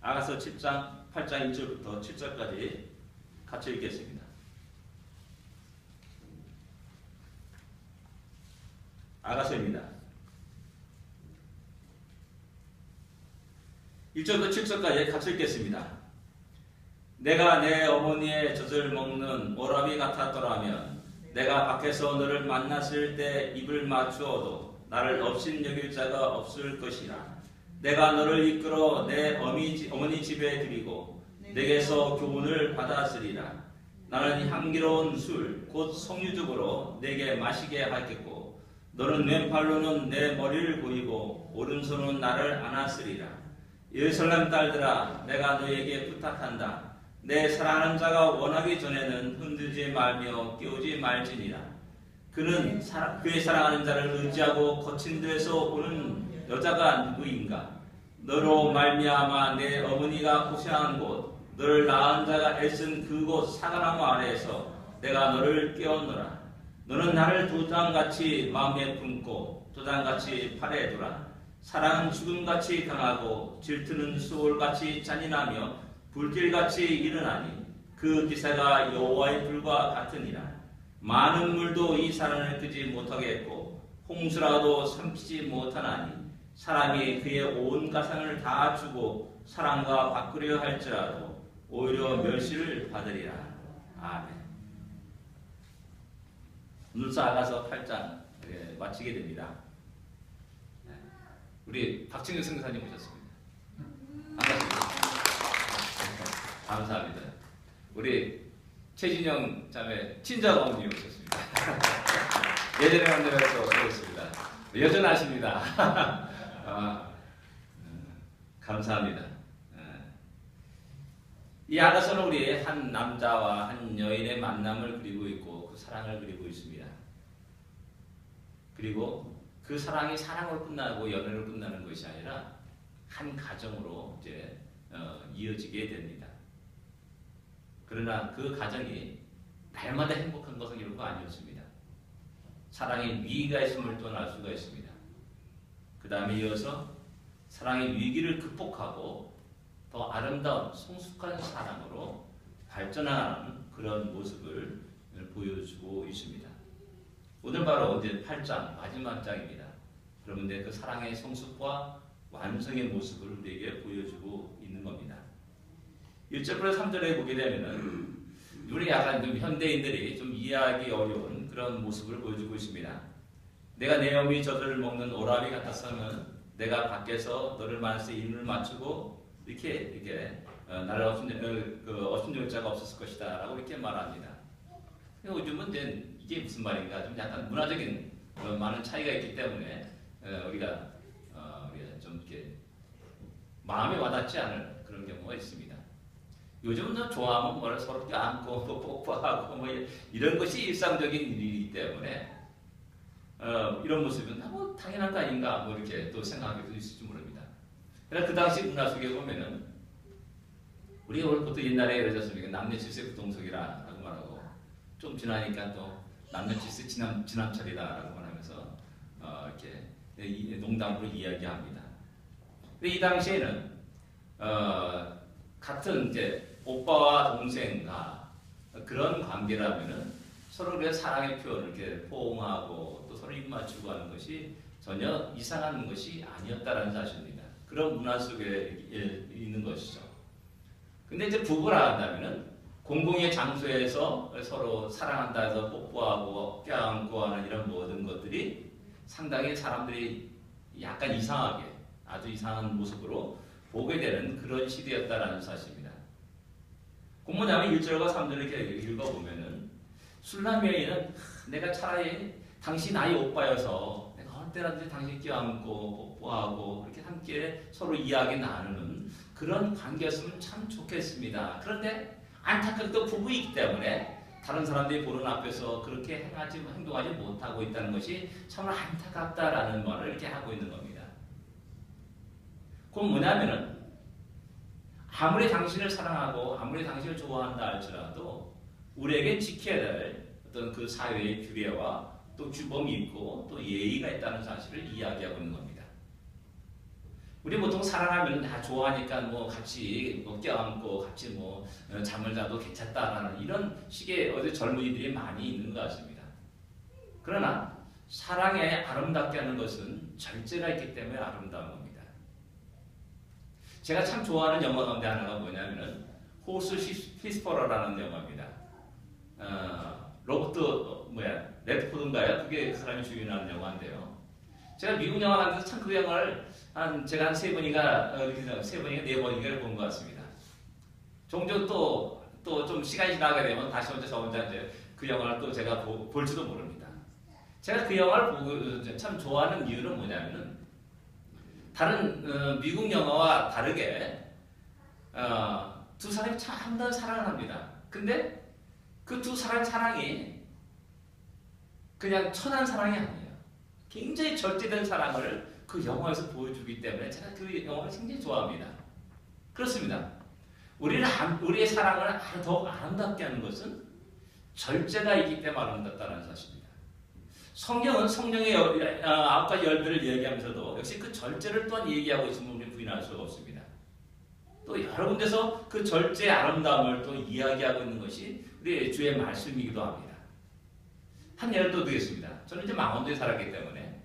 아가서 7장 8장 1절부터 7절까지 같이 읽겠습니다. 아가서입니다. 1절부터 7절까지 같이 읽겠습니다. 내가 내 어머니의 젖을 먹는 오라비 같았더라면 내가 밖에서 너를 만났을 때 입을 맞추어도 나를 업신 여길 자가 없을 것이라. 내가 너를 이끌어 내 어머니 집에 들이고 내게서 교훈을 받았으리라. 나는 향기로운 술 곧 성유죽으로 내게 마시게 하겠고 너는 왼팔로는 내 머리를 보이고 오른손은 나를 안았으리라. 예루살렘 딸들아, 내가 너에게 부탁한다. 내 사랑하는 자가 원하기 전에는 흔들지 말며 깨우지 말지니라. 그는 그의 사랑하는 자를 의지하고 거친 데에서 오는 여자가 누구인가? 너로 말미암아 내 어머니가 고생한 곳, 너를 낳은 자가 애쓴 그곳 사과나무 아래에서 내가 너를 깨웠노라. 너는 나를 도장같이 마음에 품고 도장같이 팔에 두라. 사랑은 죽음같이 강하고 질투는 소울같이 잔인하며 불길같이 일어나니 그 기사가 여호와의 불과 같으니라. 많은 물도 이 사랑을 끄지 못하겠고 홍수라도 삼키지 못하나니 사람이 그의 온 가상을 다 주고 사랑과 바꾸려 할지라도 오히려 멸시를 받으리라. 아멘. 오늘 아가서 8장 마치게 됩니다. 우리 박진규 선교사님 오셨습니다. 반갑습니다. 감사합니다. 우리 최진영 자매 친정 어머니 오셨습니다. 예전에 만나서 오셨습니다. 여전하십니다. 감사합니다. 이 아가서는 우리 한 남자와 한 여인의 만남을 그리고 있고 그 사랑을 그리고 있습니다. 그리고 그 사랑이 사랑으로 끝나고 연애로 끝나는 것이 아니라 한 가정으로 이제 이어지게 됩니다. 그러나 그 가정이 날마다 행복한 것은 결코 아니었습니다. 사랑의 위기가 있음을 또 알 수가 있습니다. 그 다음에 이어서 사랑의 위기를 극복하고 더 아름다운 성숙한 사랑으로 발전하는 그런 모습을 보여주고 있습니다. 오늘 바로 이제 8장 마지막 장입니다. 그런데 그 사랑의 성숙과 완성의 모습을 우리에게 보여주고 있는 겁니다. 1절부터 3절에 보게 되면은 우리 약간 좀 현대인들이 좀 이해하기 어려운 그런 모습을 보여주고 있습니다. 내가 내 어미 젖을 먹는 오라비 같았으면 내가 밖에서 너를 만나서 입을 맞추고 이렇게 나를 업신 여길 자가 없었을 것이다 라고 이렇게 말합니다. 요즘은 이게 무슨 말인가 좀 약간 문화적인 많은 차이가 있기 때문에 우리가 좀 이렇게 마음에 와닿지 않을 그런 경우가 있습니다. 요즘은 좋아하면 서로 안고 뽀뽀하고 이런 것이 일상적인 일이기 때문에 이런 모습은 당연한 거 아닌가 이렇게 또 생각하기도 있을지 모릅니다. 그러나 그 당시 문화 속에 보면은 우리가 보통 옛날에 그러셨습니까? 남녀 질서 부동석이라고 말하고 좀 지나니까 또 남녀 질서 지남철이다라고 말하면서 이렇게 농담으로 이야기합니다. 근데 이 당시에는 같은 이제 오빠와 동생과 그런 관계라면은 서로 그 사랑의 표현을 이렇게 포옹하고 또 서로 입 맞추고 하는 것이 전혀 이상한 것이 아니었다라는 사실입니다. 그런 문화 속에 있는 것이죠. 근데 이제 부부라 한다면은 공공의 장소에서 서로 사랑한다 해서 뽀뽀하고 껴안고 하는 이런 모든 것들이 상당히 사람들이 약간 이상하게 아주 이상한 모습으로 보게 되는 그런 시대였다라는 사실입니다. 공문자면 1절과 3절을 이렇게 읽어보면은 술남 여인은 내가 차라리 당신 아이 오빠여서 내가 어느 때라든지 당신 껴안고 뽀뽀하고 이렇게 함께 서로 이야기 나누는 그런 관계였으면 참 좋겠습니다. 그런데 안타깝게도 부부이기 때문에 다른 사람들이 보는 앞에서 그렇게 행동하지 못하고 있다는 것이 정말 안타깝다라는 말을 이렇게 하고 있는 겁니다. 그건 뭐냐면은 아무리 당신을 사랑하고 아무리 당신을 좋아한다 할지라도 우리에게 지켜야 될 어떤 그 사회의 규례와 또 규범이 있고 또 예의가 있다는 사실을 이야기하고 있는 겁니다. 우리 보통 사랑하면 다 좋아하니까 뭐 같이 뭐 껴안고 같이 뭐 잠을 자도 괜찮다라는 이런 식의 어제 젊은이들이 많이 있는 것 같습니다. 그러나 사랑에 아름답게 하는 것은 절제가 있기 때문에 아름다운 겁니다. 제가 참 좋아하는 영화 가운데 하나가 뭐냐면은 호스 히스퍼러라는 영화입니다. 로버트 레드포드인가요? 그게 그 사람이 주연하는 영화인데요. 제가 미국 영화 가면서 참 그 영화를 제가 한 세 번인가 네 번인가 본 것 같습니다. 종종 또 좀 시간이 지나게 되면 다시 혼자 저 혼자 이제 그 영화를 또 제가 볼지도 모릅니다. 제가 그 영화를 보고 참 좋아하는 이유는 뭐냐면은 다른 미국 영화와 다르게 두 사람이 참 한다는 사랑을 합니다. 근데 그 두 사람의 사랑이 그냥 천한 사랑이 아니에요. 굉장히 절제된 사랑을 그 영화에서 보여주기 때문에 제가 그 영화를 굉장히 좋아합니다. 그렇습니다. 우리의 사랑을 더 아름답게 하는 것은 절제가 있기 때문에 아름답다는 사실입니다. 성경은 성령의 9가지 열매를 이야기하면서도 역시 그 절제를 또한 얘기하고 있음을 우리는 부인할 수가 없습니다. 또 여러 군데서 그 절제의 아름다움을 또 이야기하고 있는 것이 우리 주의 말씀이기도 합니다. 한 예를 더 드리겠습니다. 저는 이제 망원도에 살았기 때문에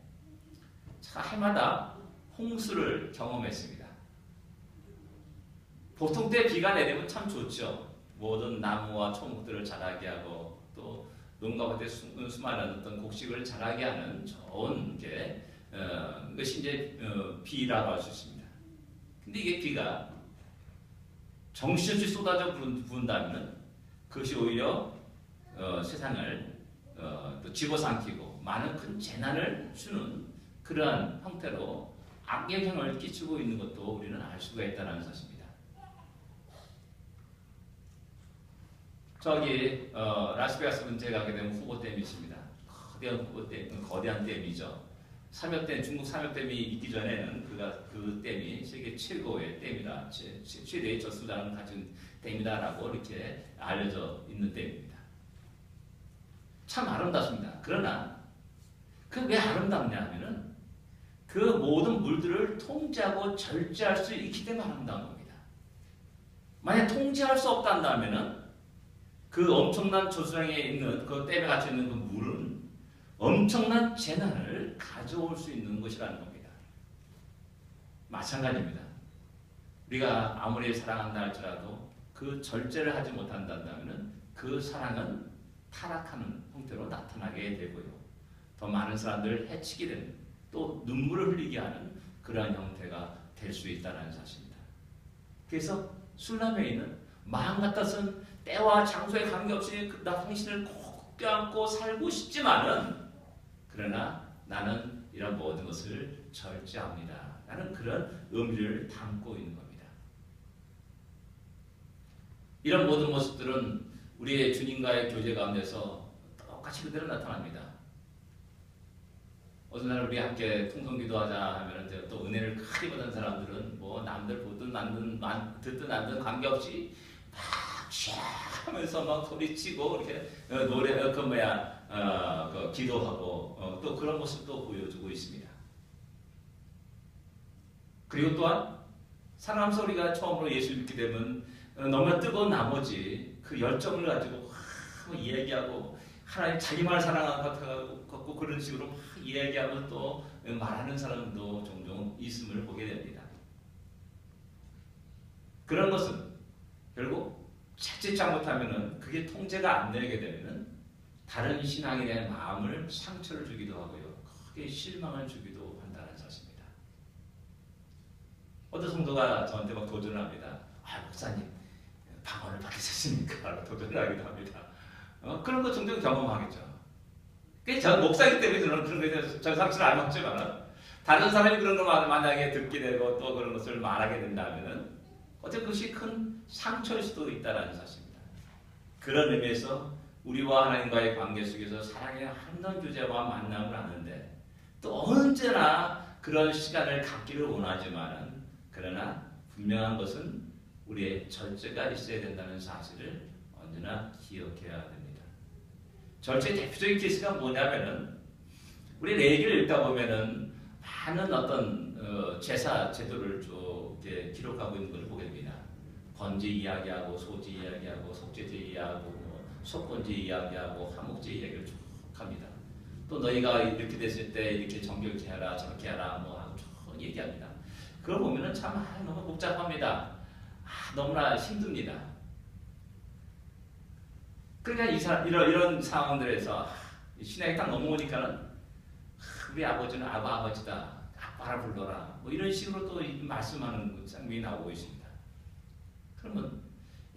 해마다 홍수를 경험했습니다. 보통 때 비가 내리면 참 좋죠. 모든 나무와 초목들을 자라게 하고 또 농가밭에 수많은 어떤 곡식을 자라게 하는 좋은 것이 이제 비라고 할 수 있습니다. 근데 이게 비가 정신없이 쏟아져 부은다면 그것이 오히려 세상을 또 집어삼키고 많은 큰 재난을 주는 그러한 형태로 악영향을 끼치고 있는 것도 우리는 알 수가 있다는 사실입니다. 저기 라스베가스 근처에 가게 되면 후보댐이 있습니다. 거대한 댐이죠. 중국 삼엽댐이 있기 전에는 그 댐이 세계 최고의 댐이다, 최대의 저수량을 가진 댐이다라고 이렇게 알려져 있는 댐입니다. 참 아름답습니다. 그러나 그 왜 아름답냐 하면은 그 모든 물들을 통제하고 절제할 수 있기 때문에 아름다운 겁니다. 만약 통제할 수 없다면은 그 엄청난 저수량에 있는 그 댐에 갇혀 있는 그 물은 엄청난 재난을 가져올 수 있는 것이라는 겁니다. 마찬가지입니다. 우리가 아무리 사랑한다 할지라도 그 절제를 하지 못한다면 그 사랑은 타락하는 형태로 나타나게 되고요. 더 많은 사람들을 해치게 되는 또 눈물을 흘리게 하는 그러한 형태가 될 수 있다는 사실입니다. 그래서 술라메인은 마음 같아서는 때와 장소에 관계없이 나 당신을 꼭 껴안고 살고 싶지만은 그러나 나는 이런 모든 것을 절제합니다. 라는 그런 의미를 담고 있는 겁니다. 이런 모든 모습들은 우리의 주님과의 교제 가운데서 똑같이 그대로 나타납니다. 어느 날 우리 함께 통성기도하자 하면 이제 또 은혜를 크게 받은 사람들은 뭐 남들 보든 듣든 않든 관계없이 막 하면서 막 소리치고 이렇게 노래 기도하고 또 그런 모습도 보여주고 있습니다. 그리고 또한 사랑하면서 우리가 처음으로 예수를 믿게 되면 너무나 뜨거운 나머지 그 열정을 가지고 이야기하고 하나님 자기만 사랑하는 것 같고 그런 식으로 막 이야기하면서 또 말하는 사람도 종종 있음을 보게 됩니다. 그런 것은 결국 자칫 잘못하면은 그게 통제가 안 되게 되면은 다른 신앙에 대한 마음을 상처를 주기도 하고요. 크게 실망을 주기도 한다는 사실입니다. 어떤 성도가 저한테 막 도전을 합니다. 목사님 방언을 받으셨습니까? 도전을 하기도 합니다. 그런 거 종종 경험하겠죠. 저 목사이기 때문에 저는 그런 거에 대해서 전 상처를 안 받지만 다른 사람이 그런 걸 만약에 듣게 되고 또 그런 것을 말하게 된다면은 어쨌든 그것이 큰 상처일 수도 있다는 사실입니다. 그런 의미에서 우리와 하나님과의 관계 속에서 사랑의 한던 교제와 만남을 하는데 또 언제나 그런 시간을 갖기를 원하지만은 그러나 분명한 것은 우리의 절제가 있어야 된다는 사실을 언제나 기억해야 됩니다. 절제의 대표적인 케이스가 뭐냐면은 우리 레위기를 읽다 보면은 많은 어떤 제사 제도를 쭉 이렇게 기록하고 있는 걸 보게 됩니다. 번제 이야기하고 소제 이야기하고 속죄제 이야기하고 속건제 이야기하고 화목제 이야기를 쭉 합니다. 또 너희가 이렇게 됐을 때 이렇게 정결케 하라 저렇게 하라 뭐 하고 쭉 얘기합니다. 그걸 보면은 참 너무 복잡합니다. 너무나 힘듭니다. 그러니까 이런 상황들에서 신앙이 딱 넘어오니까는 우리 아버지는 아버지다. 아빠라 불러라. 뭐 이런 식으로 또 말씀하는 장면이 나오고 있습니다. 그러면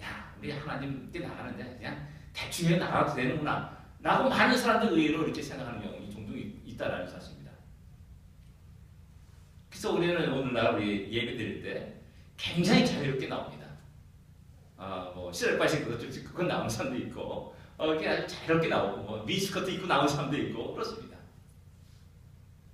야 우리 하나님께 나가는데 그냥 대충 해 나가도 되는구나 라고 많은 사람들 의외로 이렇게 생각하는 경우가 종종 있다라는 사실입니다. 그래서 우리는 오늘날 우리 예배 드릴 때 굉장히 자유롭게 나옵니다. 뭐 시랄바식 그건 나오는 사람도 있고 이렇게 아주 자유롭게 나오고 뭐 미스커트 입고 나오는 사람도 있고 그렇습니다.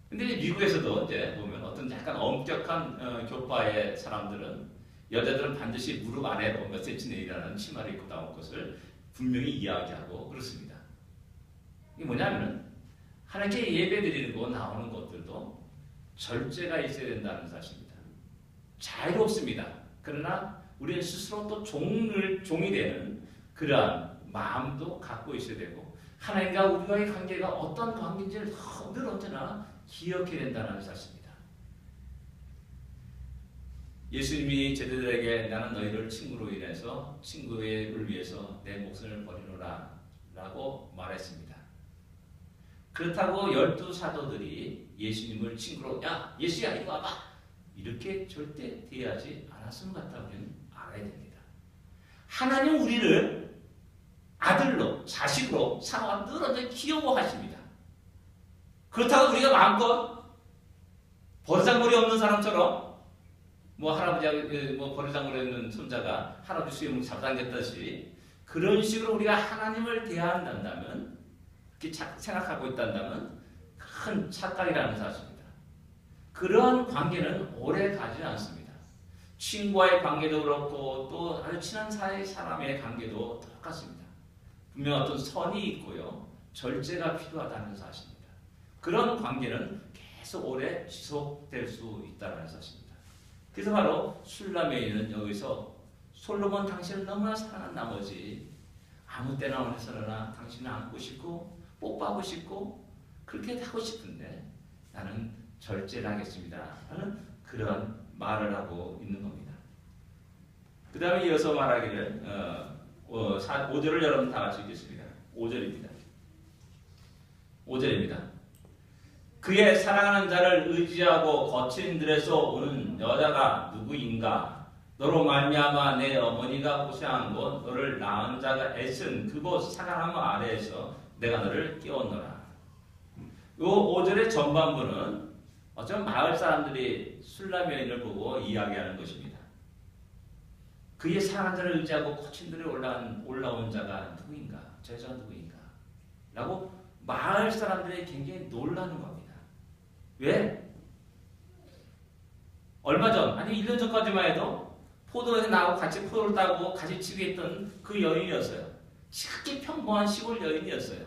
근데 미국에서도 이제 보면 어떤 약간 엄격한 교파의 사람들은 여자들은 반드시 무릎 아래로 몇 센치 내리라는 치마를 입고 나올 것을 분명히 이야기하고 그렇습니다. 이게 뭐냐면은 하나님께 예배 드리고 나오는 것들도 절제가 있어야 된다는 사실입니다. 자유롭습니다. 그러나 우리는 스스로 또 종이 되는 그러한 마음도 갖고 있어야 되고 하나님과 우리와의 관계가 어떤 관계인지를 늘 언제나 기억해야 된다는 사실입니다. 예수님이 제자들에게 나는 너희를 친구로 인해서 친구를 위해서 내 목숨을 버리노라 라고 말했습니다. 그렇다고 12사도들이 예수님을 친구로 야 예수야 이리 와봐 이렇게 절대 대하지 않았음을 갖다 우리는 알아야 됩니다. 하나님 우리를 아들로 자식으로 사랑하고 늘 언제 귀여워하십니다. 그렇다고 우리가 마음껏 버르장머리 없는 사람처럼 뭐 할아버지하고 뭐 버르장머리 없는 손자가 할아버지 수염을 잡아당겼듯이 그런 식으로 우리가 하나님을 대한다면 그렇게 생각하고 있다면 큰 착각이라는 사실입니다. 그러한 관계는 오래 가지 않습니다. 친구와의 관계도 그렇고 또 아주 친한 사람의 관계도 똑같습니다. 분명 어떤 선이 있고요. 절제가 필요하다는 사실입니다. 그런 관계는 계속 오래 지속될 수 있다는 사실입니다. 그래서 바로 술라메인은 여기서 솔로몬 당신을 너무나 사랑한 나머지 아무 때나 어디서나 당신을 안고 싶고 뽀뽀하고 싶고 그렇게 하고 싶은데 나는 절제를 하겠습니다. 라는 그런 말을 하고 있는 겁니다. 그 다음에 이어서 말하기를 5절을 여러분 다 같이 읽겠습니다. 5절입니다. 5절입니다. 그의 사랑하는 자를 의지하고 거친 들에서 오는 여자가 누구인가? 너로 말미암아 내 어머니가 고생한 곳 너를 낳은 자가 애쓴 그곳 사랑함 아래에서 내가 너를 깨웠노라. 이 5절의 전반부는 어쩌면 마을 사람들이 술람 여인을 보고 이야기하는 것입니다. 그의 사랑하는 자를 의지하고 거친 들에 올라온 자가 누구인가? 저 여자가 누구인가? 라고 마을 사람들이 굉장히 놀라는 겁니다. 왜? 얼마 전, 아니 1년 전까지만 해도 포도에서 나하고 같이 포도를 따고 같이 집에 있던 그 여인이었어요. 지극히 평범한 시골 여인이었어요.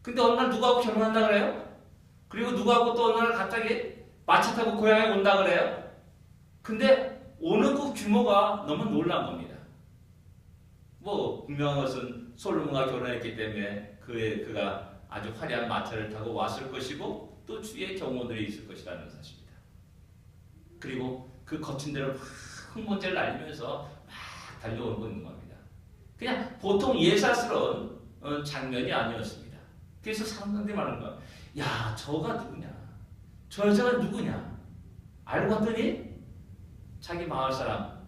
근데 어느 날 누구하고 결혼한다 그래요? 그리고 누구하고 또 어느 날 갑자기 마차 타고 고향에 온다 그래요? 근데 오는 그 규모가 너무 놀란 겁니다. 뭐 분명한 것은 솔로몬과 결혼했기 때문에 그가 아주 화려한 마차를 타고 왔을 것이고 또 주위에 경호들이 있을 것이라는 사실입니다. 그리고 그 거친 데를 막 흥분제를 날리면서 막 달려오고 있는 겁니다. 그냥 보통 예사스러운 장면이 아니었습니다. 그래서 사람들이 말하는 거야. 야, 저가 누구냐? 저 여자가 누구냐? 알고 봤더니 자기 마을 사람,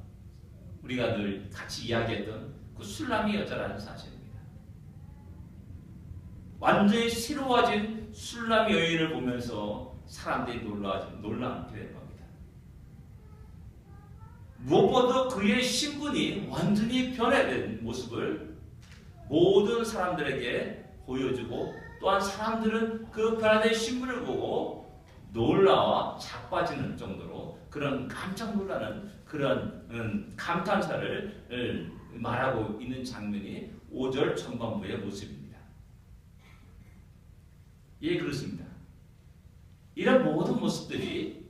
우리가 늘 같이 이야기했던 그 술람이 여자라는 사실입니다. 완전히 새로워진 술람 여인을 보면서 사람들이 놀라게 된 겁니다. 무엇보다 그의 신분이 완전히 변화된 모습을 모든 사람들에게 보여주고 또한 사람들은 그 변화된 신분을 보고 놀라와 자빠지는 정도로 그런 깜짝 놀라는 그런 감탄사를 말하고 있는 장면이 5절 전반부의 모습입니다. 예, 그렇습니다. 이런 모든 모습들이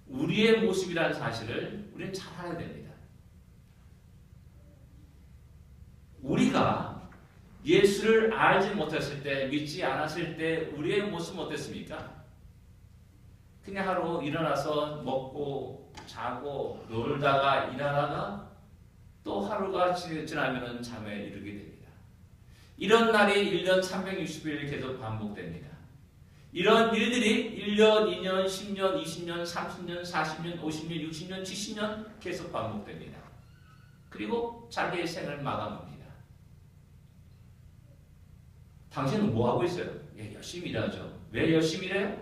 우리의 모습이라는 사실을 우리는 잘 알아야 됩니다. 우리가 예수를 알지 못했을 때, 믿지 않았을 때 우리의 모습은 어땠습니까? 그냥 하루 일어나서 먹고 자고 놀다가 일하다가 또 하루가 지나면 잠에 이르게 됩니다. 이런 날이 1년 360일 계속 반복됩니다. 이런 일들이 1년, 2년, 10년, 20년, 30년, 40년, 50년, 60년, 70년 계속 반복됩니다. 그리고 자기의 생을 마감합니다. 당신은 뭐 하고 있어요? 예, 열심히 일하죠. 왜 열심히 일해요?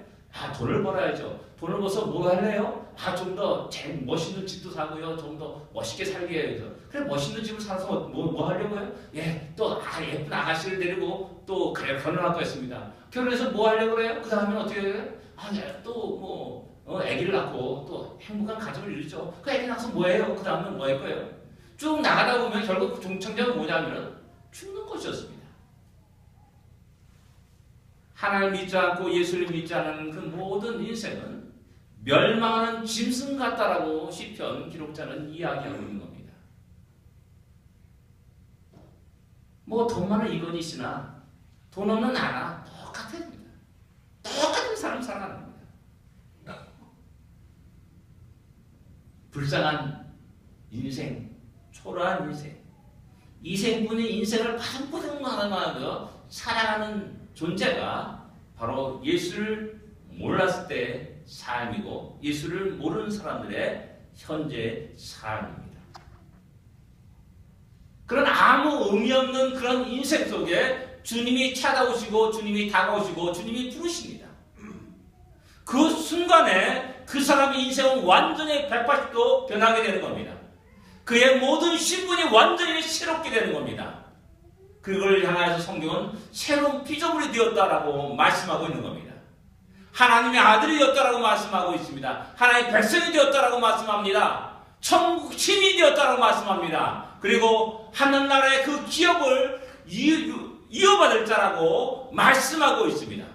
돈을 벌어야죠. 돈을 벌어서 뭐 할래요? 좀 더 제일 멋있는 집도 사고요. 좀 더 멋있게 살게 해서. 그래, 멋있는 집을 사서 뭐 하려고요? 예, 또 예쁜 아가씨를 데리고 또 그래 결혼할 거였습니다. 결혼해서 뭐 하려고 그래요? 그 다음에 어떻게 해요? 네, 또 아기를 낳고 또 행복한 가정을 이루죠. 그 아기 낳아서 뭐해요? 그 다음에 뭐 할 거예요? 쭉 나가다 보면 결국 종착역은 뭐냐면 죽는 것이었습니다. 하나님을 믿지 않고 예수를 믿지 않은 그 모든 인생은 멸망하는 짐승 같다라고 시편 기록자는 이야기하고 있는 겁니다. 뭐 돈 많은 이건이 있으나 돈 없는 나나 똑같습니다. 똑같은 사람 살아가는 겁니다. 불쌍한 인생, 초라한 인생, 이생분의 인생을 바둥바둥 살아가는 존재가 바로 예수를 몰랐을 때 삶이고 예수를 모르는 사람들의 현재 삶입니다. 그런 아무 의미 없는 그런 인생 속에 주님이 찾아오시고 주님이 다가오시고 주님이 부르십니다. 그 순간에 그 사람의 인생은 완전히 180도 변하게 되는 겁니다. 그의 모든 신분이 완전히 새롭게 되는 겁니다. 그걸 향해서 성경은 새로운 피조물이 되었다라고 말씀하고 있는 겁니다. 하나님의 아들이 되었다라고 말씀하고 있습니다. 하나님의 백성이 되었다라고 말씀합니다. 천국 시민이 되었다라고 말씀합니다. 그리고 하늘나라의 그 기업을 이어받을 자라고 말씀하고 있습니다.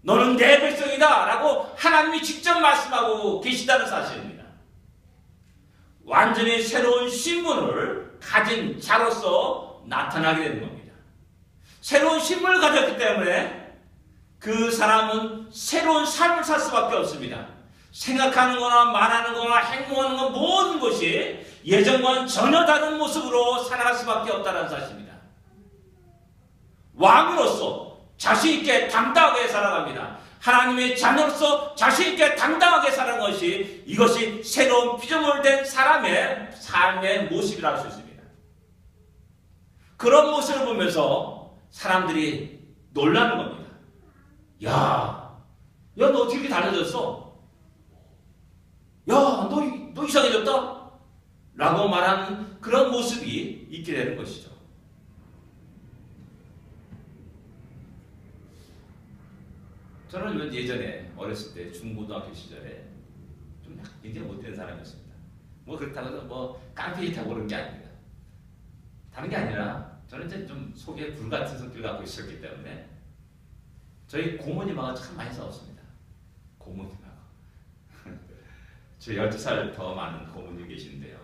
너는 내 백성이다 라고 하나님이 직접 말씀하고 계시다는 사실입니다. 완전히 새로운 신분을 가진 자로서 나타나게 되는 겁니다. 새로운 신분을 가졌기 때문에 그 사람은 새로운 삶을 살 수밖에 없습니다. 생각하는 거나 말하는 거나 행동하는 것 모든 것이 예전과는 전혀 다른 모습으로 살아갈 수밖에 없다는 사실입니다. 왕으로서 자신 있게 당당하게 살아갑니다. 하나님의 자녀로서 자신 있게 당당하게 사는 것이 이것이 새로운 피조물 된 사람의 삶의 모습이라고 할 수 있습니다. 그런 모습을 보면서 사람들이 놀라는 겁니다. 야, 너 어떻게 이렇게 달라졌어? 야, 너 이상해졌다? 라고 말하는 그런 모습이 있게 되는 것이죠. 저는 예전에 어렸을 때 중고등학교 시절에 좀 굉장히 못된 사람이었습니다. 뭐 그렇다고 해서 뭐 깡패기 타고 그런 게 아닙니다. 다른 게 아니라 저는 이제 좀 속에 불같은 성격을 갖고 있었기 때문에 저희 고모님하고 참 많이 싸웠습니다. 고모님하고. 저 12살 더 많은 고모님이 계시는데요.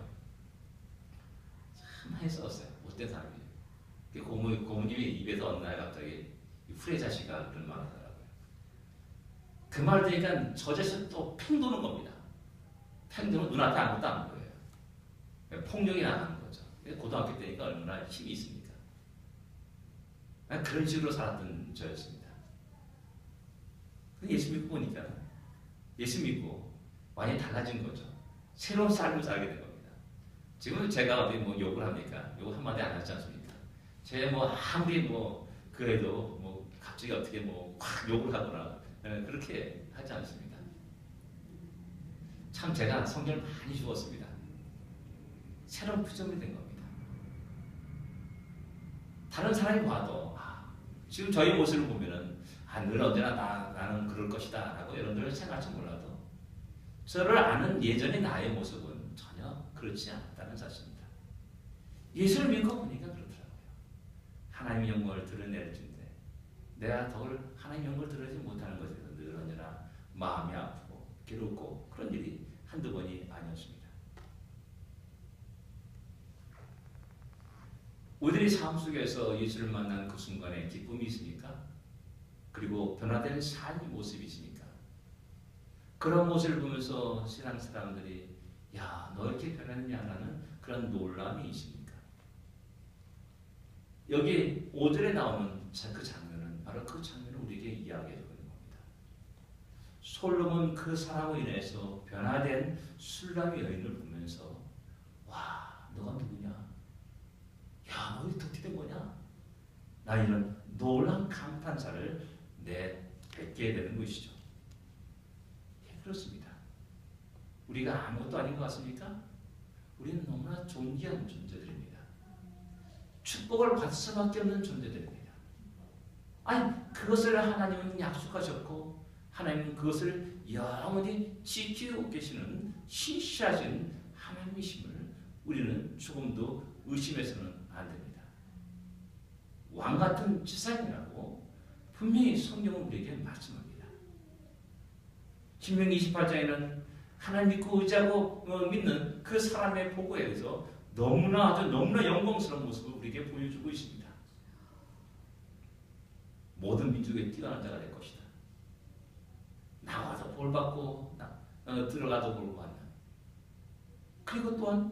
참 많이 싸웠어요. 못된 사람이에요. 고모님이 입에서 어느 날 갑자기 후레 자식아 그런 말 하더라고요. 그 말 들으니까 저 자식은 또 팽 도는 겁니다. 팽 도는 눈앞에 아무것도 안 보여요. 폭력이 나가는 거죠. 고등학교 때니까 얼마나 힘이 있습니까? 그런 식으로 살았던 저였습니다. 예수 믿고 보니까 예수 믿고 완전히 달라진 거죠. 새로운 삶을 살게 된 겁니다. 지금은 제가 어디 뭐 욕을 합니까? 욕 한마디 안 하지 않습니까? 제 뭐 아무리 뭐 그래도 뭐 갑자기 어떻게 뭐 확 욕을 하거나 그렇게 하지 않습니다. 참 제가 성경을 많이 주었습니다. 새로운 피조물이 된 겁니다. 다른 사람이 봐도 지금 저희 모습을 보면은 늘 언제나 나는 그럴 것이다 라고 여러분들은 생각할지 몰라도 저를 아는 예전의 나의 모습은 전혀 그렇지 않았다는 사실입니다. 예수를 믿고 보니까 그렇더라고요. 하나님의 영광을 드러낼 텐데 내가 더 하나님의 영광을 드러내지 못하는 것에서 늘 우리는 언제나 마음이 아프고 괴롭고 그런 일이 한두 번이 아니었습니다. 우리들이 삶 속에서 예수를 만난 그 순간에 기쁨이 있습니까? 그리고 변화된 삶의 모습이 있습니까? 그런 모습을 보면서 세상 사람들이 야, 너 이렇게 변했냐라는 그런 놀람이 있습니까? 여기 5절에 나오는 그 장면은 바로 그 장면을 우리에게 이야기해주고 있는 겁니다. 솔로몬 그 사람으로 인해서 변화된 술람의 여인을 보면서 와, 너가 누구냐? 야, 너 어떻게 된 거냐? 나 이런 놀라운 감탄사를 뱉게 되는 것이죠. 예, 그렇습니다. 우리가 아무것도 아닌 것 같습니까? 우리는 너무나 존귀한 존재들입니다. 축복을 받을 수밖에 없는 존재들입니다. 아니, 그것을 하나님은 약속하셨고 하나님은 그것을 영원히 지키고 계시는 신실하신 하나님이심을 우리는 조금도 의심해서는 안 됩니다. 왕같은 지상이라고 분명히 성경은 우리에게 말씀합니다. 신명기 28장에는 하나님 믿고 의지하고 믿는 그 사람의 보고에 의해서 너무나 영광스러운 모습을 우리에게 보여주고 있습니다. 모든 민족에 뛰어난 자가 될 것이다. 나와서 볼받고 들어가도 볼받는. 그리고 또한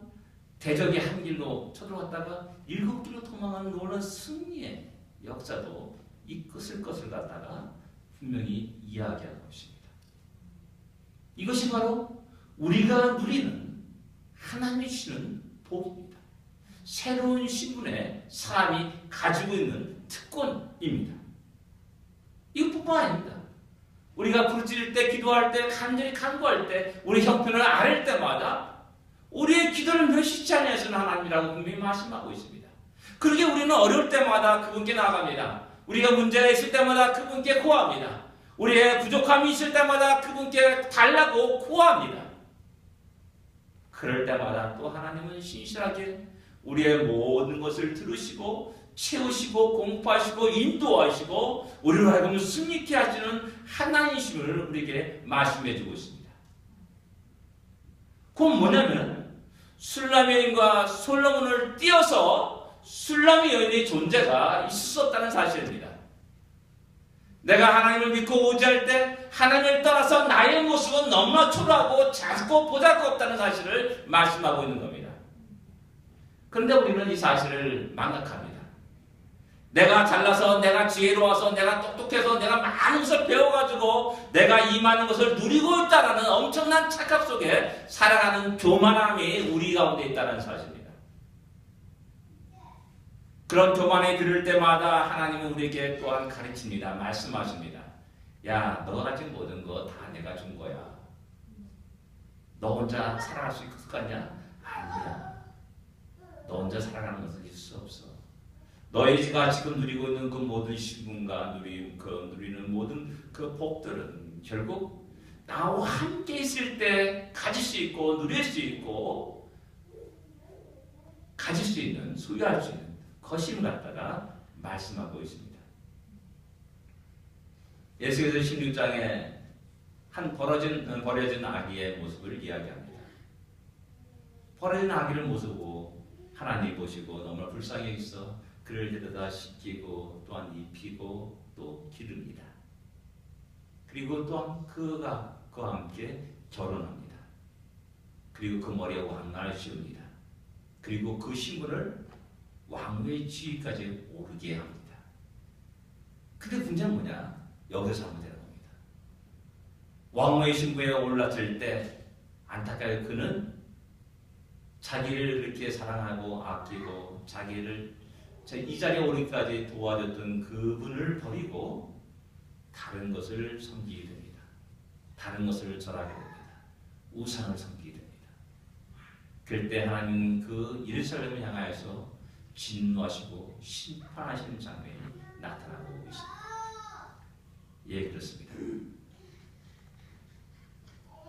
대적의 한 길로 쳐들어갔다가 7길로 도망하는 놀라운 승리의 역사도 이끌 것을 갖다가 분명히 이야기하고 있습니다. 이것이 바로 우리가 누리는 하나님이 주시는 복입니다. 새로운 신분의 사람이 가지고 있는 특권입니다. 이것뿐만 아닙니다. 우리가 부르짖을 때, 기도할 때, 간절히 간구할 때, 우리 형편을 아랠 때마다 우리의 기도를 멸시치 아니하시는 하나님이라고 분명히 말씀하고 있습니다. 그러게 우리는 어려울 때마다 그분께 나아갑니다. 우리가 문제가 있을 때마다 그분께 구합니다. 우리의 부족함이 있을 때마다 그분께 달라고 구합니다. 그럴 때마다 또 하나님은 신실하게 우리의 모든 것을 들으시고 채우시고 공포하시고 인도하시고 우리로 하여금 승리케 하시는 하나님이심을 우리에게 말씀해 주고 있습니다. 그건 뭐냐면 술람의 여인과 솔로몬을 띄어서 술람의 여인의 존재가 있을 수 없다는 사실입니다. 내가 하나님을 믿고 의지할 때 하나님을 떠나서 나의 모습은 너무나 초라하고 작고 보잘것없다는 사실을 말씀하고 있는 겁니다. 그런데 우리는 이 사실을 망각합니다. 내가 잘나서, 내가 지혜로워서, 내가 똑똑해서, 내가 많은 것을 배워가지고 내가 이 많은 것을 누리고 있다는 엄청난 착각 속에 살아가는 교만함이 우리 가운데 있다는 사실입니다. 그런 교만에 들을 때마다 하나님은 우리에게 또한 가르칩니다. 말씀하십니다. 야, 너가 가진 모든 거 다 내가 준 거야. 너 혼자 살아갈 수 있을 거 아니야? 아니야. 너 혼자 살아가는 것은 있을 수 없어. 너희가 지금 누리고 있는 그 모든 신분과 누리는 모든 그 복들은 결국 나와 함께 있을 때 가질 수 있고 누릴 수 있고 가질 수 있는, 소유할 수 있는 것임을 갖다가 말씀하고 있습니다. 예수께서 16장에 한 버려진 아기의 모습을 이야기합니다. 버려진 아기를 모습고 하나님 보시고 너무나 불쌍히 있어 그를 데려다 씻기고 또한 입히고 또 기릅니다. 그리고 또한 그가 그와 함께 결혼합니다. 그리고 그 머리에 왕관을 씌웁니다. 그리고 그 신분을 왕의 지위까지 오르게 합니다. 근데 문제는 뭐냐? 여기서 하면 되는 겁니다. 왕의 신분에 올랐을 때 안타깝게 그는 자기를 그렇게 사랑하고 아끼고 자기를 이 자리에 오르기까지 도와줬던 그분을 버리고 다른 것을 섬기게 됩니다. 다른 것을 절하게 됩니다. 우상을 섬기게 됩니다. 그럴 때 하나님 그 예루살렘을 향하여서 진노하시고 심판하시는 장면이 나타나고 있습니다. 예, 그렇습니다.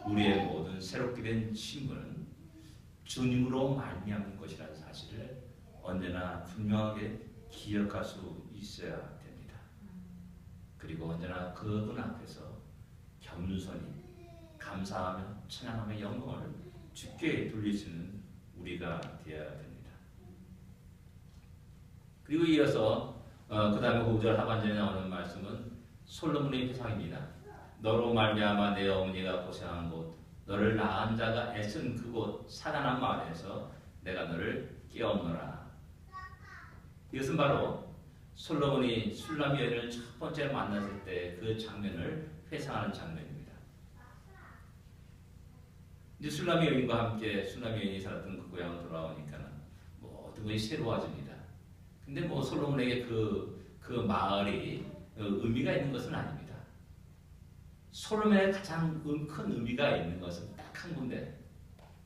우리의 모든 새롭게 된 신분은 주님으로 말미암은 것이라는 사실을 언제나 분명하게 기억할 수 있어야 됩니다. 그리고 언제나 그분 앞에서 겸손히 감사하며 찬양하며 영광을 주께 돌리시는 우리가 되어야 됩니다. 그리고 이어서 그 다음에 5절 하반절에 나오는 말씀은 솔로몬의 회상입니다. 너로 말미암아 내 어머니가 고생한 곳, 너를 낳은 자가 애쓴 그곳 사가난 마을에서 내가 너를 깨웠노라. 이것은 바로 솔로몬이 술람 여인을 첫 번째 만났을 때 그 장면을 회상하는 장면입니다. 이제 술람 여인과 함께 술람 여인이 살았던 그 고향으로 돌아오니까 모든 것이 새로워집니다. 근데 뭐 솔로몬에게 그 마을이 의미가 있는 것은 아닙니다. 솔로몬의 가장 큰 의미가 있는 것은 딱 한 군데,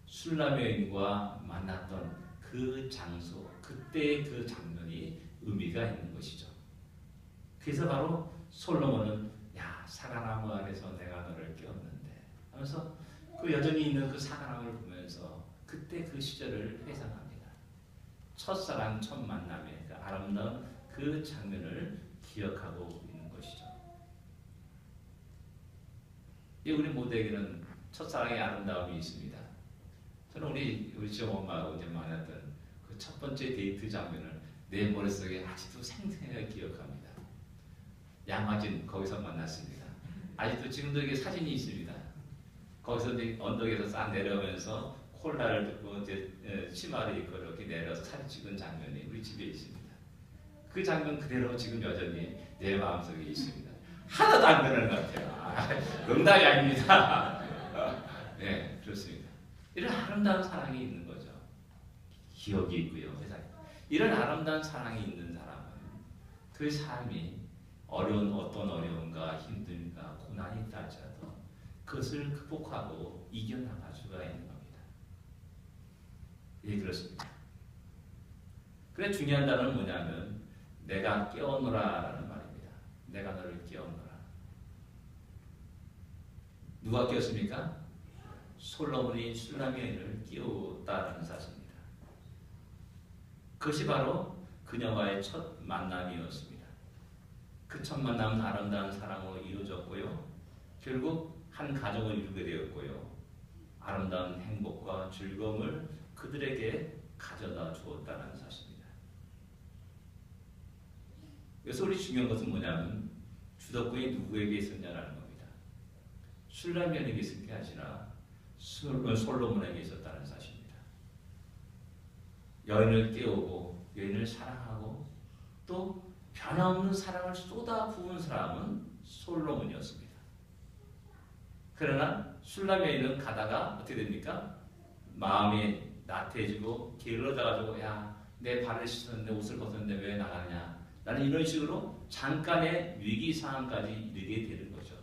술람 여인과 만났던 그 장소, 그때의 그 장면이 의미가 있는 것이죠. 그래서 바로 솔로몬은 야, 사가나무 아래서 내가 너를 깨웠는데 하면서 그 여전히 있는 그 사가나무를 보면서 그때 그 시절을 회상합니다. 첫사랑 첫 만남의 그 아름다운 그 장면을 기억하고 있는 것이죠. 우리 모두에게는 첫사랑의 아름다움이 있습니다. 저는 우리 지금 엄마하고 이제 만났던 그 첫 번째 데이트 장면을 내 머릿속에 아직도 생생하게 기억합니다. 양화진 거기서 만났습니다. 아직도 지금도 이게 사진이 있습니다. 거기서 언덕에서 싹 내려오면서 콜라를 듣고 이제 치마를 입고 이렇게 내려서 사진 찍은 장면이 우리 집에 있습니다. 그 장면 그대로 지금 여전히 내 마음속에 있습니다. 하나도 안 변하는 것 같아요. 농담이 아닙니다. 네, 그렇습니다. 이런 아름다운 사랑이 있는 거죠. 기억이 있고요. 이런 아름다운 사랑이 있는 사람은 그 삶이 어떤 어려움과 힘듦과 고난이 있다 할지라도 그것을 극복하고 이겨나갈 수가 있는 겁니다. 예, 그렇습니다. 그래 중요한 단어는 뭐냐면 내가 깨워노라라는 말입니다. 내가 너를 깨워노라. 누가 깨웠습니까? 솔로몬이 술람 여인을 깨웠다는 사실입니다. 그것이 바로 그녀와의 첫 만남이었습니다. 그 첫 만남은 아름다운 사랑으로 이루어졌고요. 결국 한 가정을 이루게 되었고요. 아름다운 행복과 즐거움을 그들에게 가져다 주었다는 사실입니다. 그래서 우리 중요한 것은 뭐냐면 주도권이 누구에게 있었냐라는 겁니다. 술람 여인에게 있을 게 아니라 솔로몬에게 있었다는 사실입니다. 여인을 깨우고 여인을 사랑하고 또 변함없는 사랑을 쏟아 부은 사람은 솔로몬이었습니다. 그러나 술람 여인은 가다가 어떻게 됩니까? 마음이 나태해지고 게을러져가지고 야, 내 발을 씻었는데 옷을 벗었는데 왜 나가냐? 나는 이런 식으로 잠깐의 위기 상황까지 이르게 되는 거죠.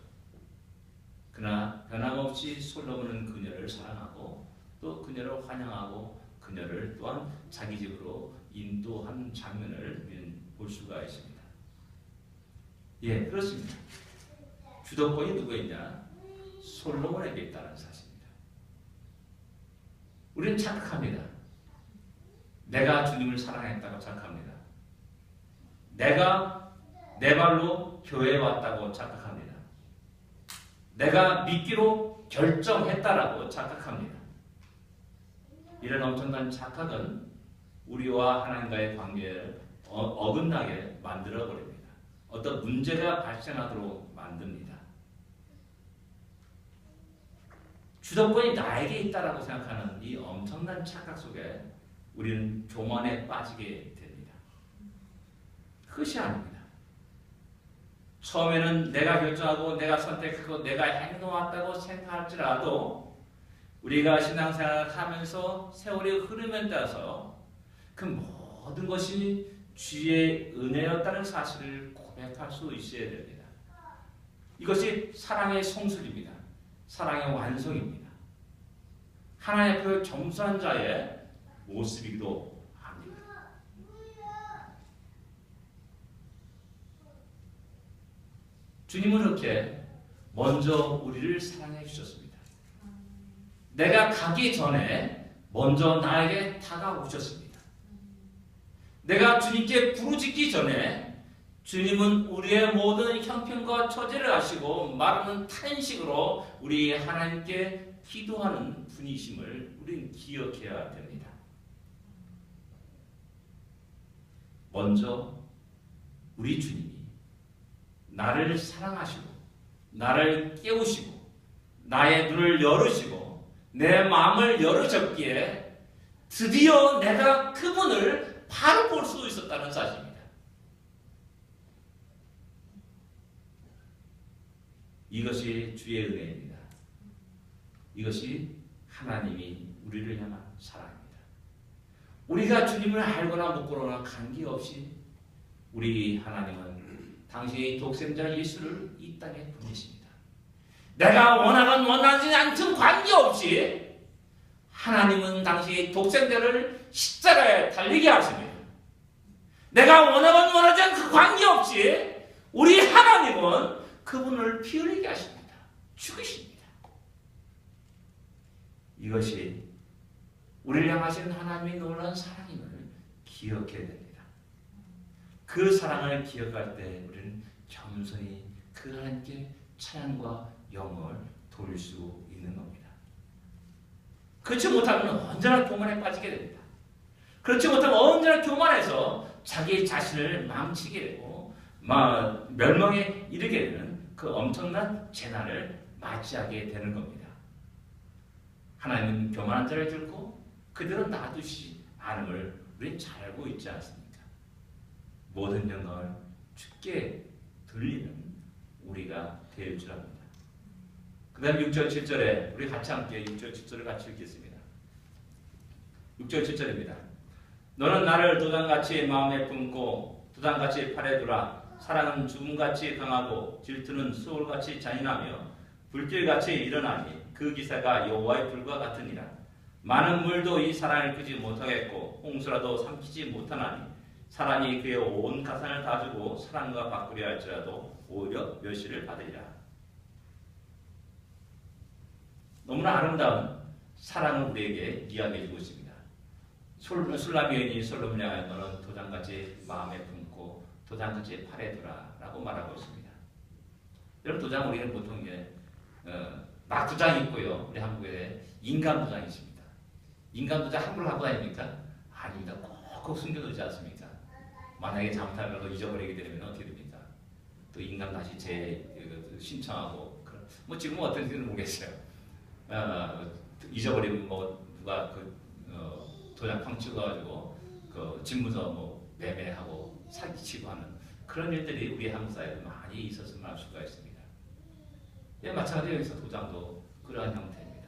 그러나 변함없이 솔로몬은 그녀를 사랑하고 또 그녀를 환영하고 그녀를 또한 자기 집으로 인도한 장면을 우리는 볼 수가 있습니다. 예, 그렇습니다. 주도권이 누구에 있냐? 솔로몬에게 있다는 사실입니다. 우리는 착각합니다. 내가 주님을 사랑했다고 착각합니다. 내가 내 발로 교회에 왔다고 착각합니다. 내가 믿기로 결정했다라고 착각합니다. 이런 엄청난 착각은 우리와 하나님과의 관계를 어긋나게 만들어버립니다. 어떤 문제가 발생하도록 만듭니다. 주도권이 나에게 있다라고 생각하는 이 엄청난 착각 속에 우리는 교만에 빠지게 됩니다. 그것이 아닙니다. 처음에는 내가 결정하고 내가 선택하고 내가 행동했다고 생각할지라도 우리가 신앙생활을 하면서 세월이 흐르면 따라서 그 모든 것이 주의 은혜였다는 사실을 고백할 수 있어야 됩니다. 이것이 사랑의 성술입니다. 사랑의 완성입니다. 하나님 앞에 겸손한 자의 모습이기도 합니다. 주님은 그렇게 먼저 우리를 사랑해 주셨습니다. 내가 가기 전에 먼저 나에게 다가오셨습니다. 내가 주님께 부르짖기 전에 주님은 우리의 모든 형편과 처지를 아시고 말하는 탄식으로 우리 하나님께 기도하는 분이심을 우리는 기억해야 됩니다. 먼저 우리 주님이 나를 사랑하시고 나를 깨우시고 나의 눈을 열으시고 내 마음을 열으셨기에 드디어 내가 그분을 바로 볼 수 있었다는 사실입니다. 이것이 주의 은혜입니다. 이것이 하나님이 우리를 향한 사랑입니다. 우리가 주님을 알거나 못 보거나 관계없이 우리 하나님은 당신의 독생자 예수를 이 땅에 보내십니다. 내가 원하건 원하지 않든 관계없이 하나님은 당신의 독생자를 십자가에 달리게 하십니다. 내가 원하건 원하지 않든 관계없이 우리 하나님은 그분을 피 흘리게 하십니다. 죽으십니다. 이것이 우리를 향하신 하나님의 놀라운 사랑임을 기억해야 됩니다. 그 사랑을 기억할 때 우리는 겸손히 그 하나님께 찬양과 영을 돌릴 수 있는 겁니다. 그렇지 못하면 언제나 교만에 빠지게 됩니다. 그렇지 못하면 언제나 교만해서 자기 자신을 망치게 되고 멸망에 이르게 되는 그 엄청난 재난을 맞이하게 되는 겁니다. 하나님은 교만한 자를 들고 그대로 놔두시지 않음을 우리는 잘 알고 있지 않습니까? 모든 영광을 주께 돌리는 우리가 될 줄 압니다. 그 다음 6절 7절에 우리 같이 함께 6절 7절을 같이 읽겠습니다. 6절 7절입니다. 너는 나를 도장같이 마음에 품고 도장같이 팔에 두라. 사랑은 죽음같이 강하고 질투는 수월같이 잔인하며 불길같이 일어나니 그 기사가 여호와의 불과 같으니라. 많은 물도 이 사랑을 끄지 못하겠고 홍수라도 삼키지 못하나니 사람이 그의 온 가산을 다 주고 사랑과 바꾸려 할지라도 오히려 멸시를 받으리라. 너무나 아름다운 사랑을 우리에게 이야기해주고 있습니다. 술람 여인이 솔로몬을 향하여 너는 도장같이 마음에 품고 도장같이 팔에 두라 라고 말하고 있습니다. 여러분 도장 우리는 보통 막 도장이 있고요. 우리 한국에 인간 도장이 있습니다. 인간 도장 함부로 갖고 다닙니까? 아닙니다. 꼭꼭 숨겨두지 않습니까? 만약에 잘못하면 잊어버리게 되면 어떻게 됩니까? 또 인간 다시 신청하고 뭐 지금은 어떤지는 모르겠어요. 잊어버리면 누가 도장판 찍어가지고 집무서 매매하고 사기치고 하는 그런 일들이 우리 한국 사회에 많이 있었으면 알 수가 있습니다. 예, 마찬가지로 여기서 도장도 그러한 형태입니다.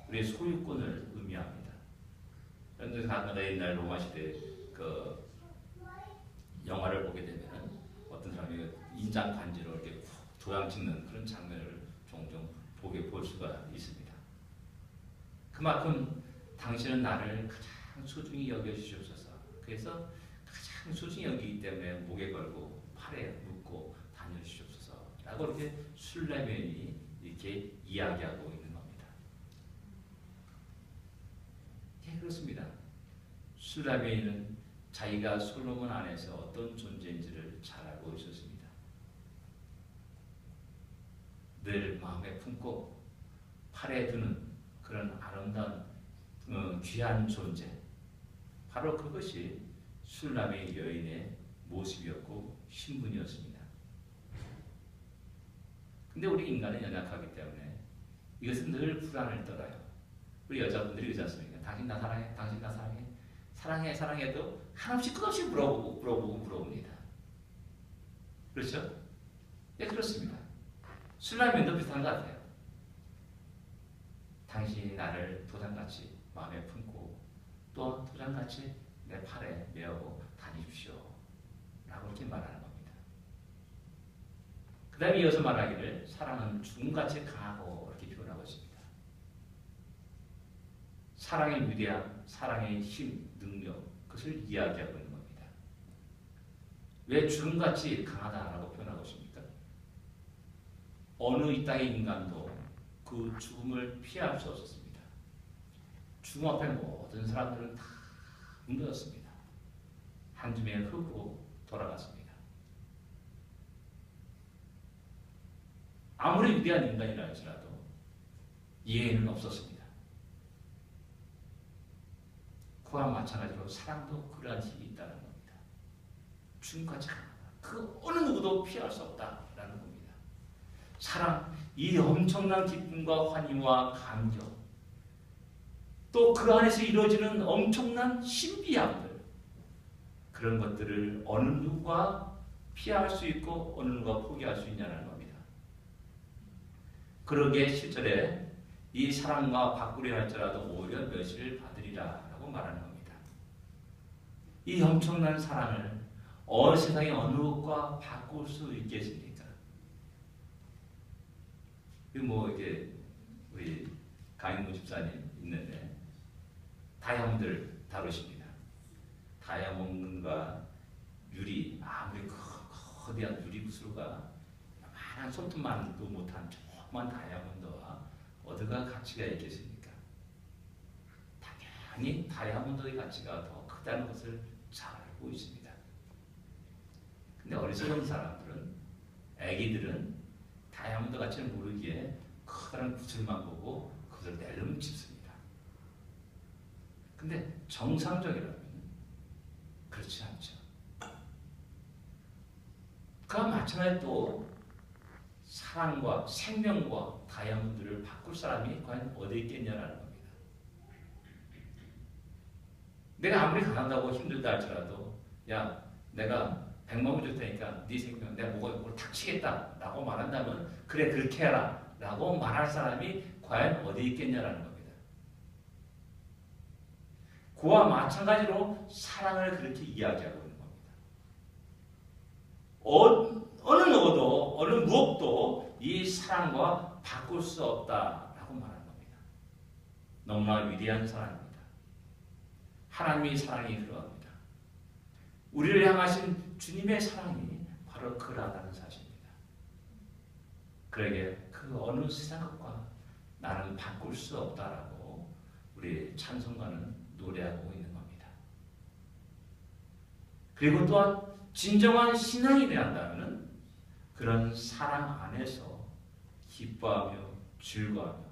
우리의 소유권을 의미합니다. 그런데 가나다 옛날 로마 시대 영화를 보게 되면 어떤 사람이 인장 반지로 이렇게 도장 찍는 그런 장면을 종종 볼 수가 있습니다. 그만큼 당신은 나를 가장 소중히 여겨주시옵소서. 그래서 가장 소중히 여기기 때문에 목에 걸고 팔에 묶고 다녀주시옵소서 라고 이렇게 술라면이 이렇게 이야기하고 있는 겁니다. 예, 그렇습니다. 술라면은 자기가 솔로몬 안에서 어떤 존재인지를 잘 알고 있었습니다. 늘 마음에 품고 팔에 드는 그런 아름다운 귀한 존재, 바로 그것이 술람의 여인의 모습이었고 신분이었습니다. 근데 우리 인간은 연약하기 때문에 이것은 늘 불안을 떨어요. 우리 여자분들이 그러지 않습니까? 당신 나 사랑해, 당신 나 사랑해, 사랑해, 사랑해도 한없이 끝없이 물어봅니다. 그렇죠? 네, 그렇습니다. 술람면도 비슷한 것 같아요. 당신이 나를 도장같이 마음에 품고 또 도장같이 내 팔에 메어 다니십시오 라고 이렇게 말하는 겁니다. 그 다음에 이어서 말하기를 사랑은 죽음같이 강하고 이렇게 표현하고 있습니다. 사랑의 위대함, 사랑의 힘, 능력, 그것을 이야기하고 있는 겁니다. 왜 죽음같이 강하다라고 표현하고 있습니까? 어느 이 땅의 인간도 그 죽음을 피할 수 없었습니다. 죽음 앞에 모든 사람들은 다 무너졌습니다. 한 줌의 흙으로 돌아갔습니다. 아무리 위대한 인간이라 할지라도 이해는 없었습니다. 그와 마찬가지로 사랑도 그러한 힘이 있다는 겁니다. 주님과 참 그 어느 누구도 피할 수 없다라는 겁니다. 사랑, 이 엄청난 기쁨과 환희와 감격, 또 그 안에서 이루어지는 엄청난 신비함들, 그런 것들을 어느 누가 피할 수 있고 어느 누가 포기할 수 있냐는 겁니다. 그러기에 7절에 이 사랑과 바꾸려 할지라도 오히려 멸시를 받으리라 라고 말하는 겁니다. 이 엄청난 사랑을 세상의 어느 것과 바꿀 수 있겠습니까? 이게 우리 강인무 집사님 있는데 다이아몬드를 다루십니다. 다이아몬드가 유리, 아무리 거대한 유리 구슬과 많은 손톱만도 못한 조그만 다이아몬드와 어디가 가치가 있겠습니까? 당연히 다이아몬드의 가치가 더 크다는 것을 잘 알고 있습니다. 근데 어리석은 사람들은, 애기들은 다이아몬드 가치를 모르기에 커다란 구슬만 보고 그것을 내름집습니다. 근데 정상적이라면 그렇지 않죠. 그와 마찬가지로 또 사랑과 생명과 다이아몬드를 바꿀 사람이 과연 어디 있겠냐라는 겁니다. 내가 아무리 강한다고 힘들다 할지라도 야, 내가 100만 원 줄 테니까 네 생명 내가 목을 탁 치겠다 라고 말한다면 그래 그렇게 해라 라고 말할 사람이 과연 어디 있겠냐라는 겁니다. 그와 마찬가지로 사랑을 그렇게 이야기하고 있는 겁니다. 어느 누구도 어느 무엇도 이 사랑과 바꿀 수 없다라고 말하는 겁니다. 너무나 위대한 사랑입니다. 하나님의 사랑이 그러합니다. 우리를 향하신 주님의 사랑이 바로 그러하다는 사실입니다. 그러기에 그 어느 세상 것과 나는 바꿀 수 없다라고 우리 찬송가는 노래하고 있는 겁니다. 그리고 또한 진정한 신앙이 되한다면 그런 사랑 안에서 기뻐하며 즐거워하며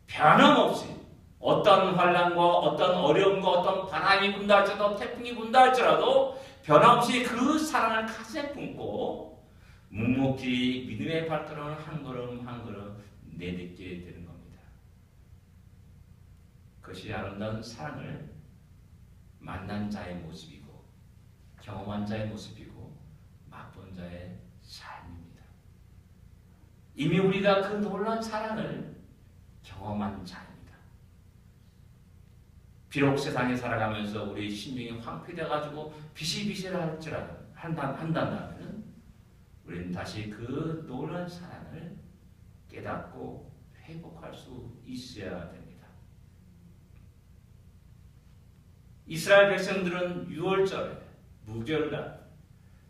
변함없이 어떤 환난과 어떤 어려움과 어떤 바람이 분다 할지라도 태풍이 분다 할지라도 변함없이 그 사랑을 가슴에 품고 묵묵히 믿음의 발걸음을 한 걸음 한 걸음 내딛게 되는 겁니다. 그것이 아름다운 사랑을 만난 자의 모습이고 경험한 자의 모습이고 맛본 자의 삶입니다. 이미 우리가 그 놀라운 사랑을 경험한 자입니다. 비록 세상에 살아가면서 우리 심령이 황폐되어가지고 한다면 우리는 다시 그 놀라운 사랑을 깨닫고 회복할 수 있어야 됩니다. 이스라엘 백성들은 6월절에 무교일날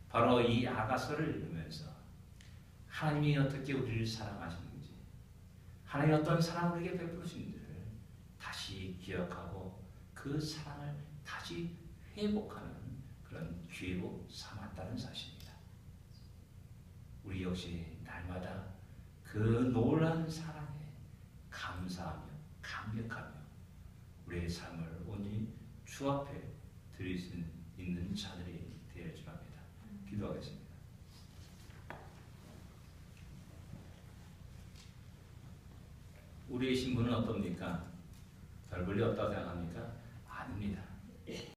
바로 이 아가서를 읽으면서 하나님이 어떻게 우리를 사랑하시는지, 하나님이 어떤 사랑을 우리에게 베푸신지를 다시 기억하고 그 사랑을 다시 회복하는 그런 기회로 삼았다는 사실입니다. 우리 역시 날마다 그 놀라운 사랑에 감사하며 감격하며 우리의 삶을 온전히 주 앞에 드릴 수 있는 자들이 되어야 줄 압니다. 기도하겠습니다. 우리의 신분은 어떻습니까? 별 볼일 없다고 생각합니까? 아닙니다.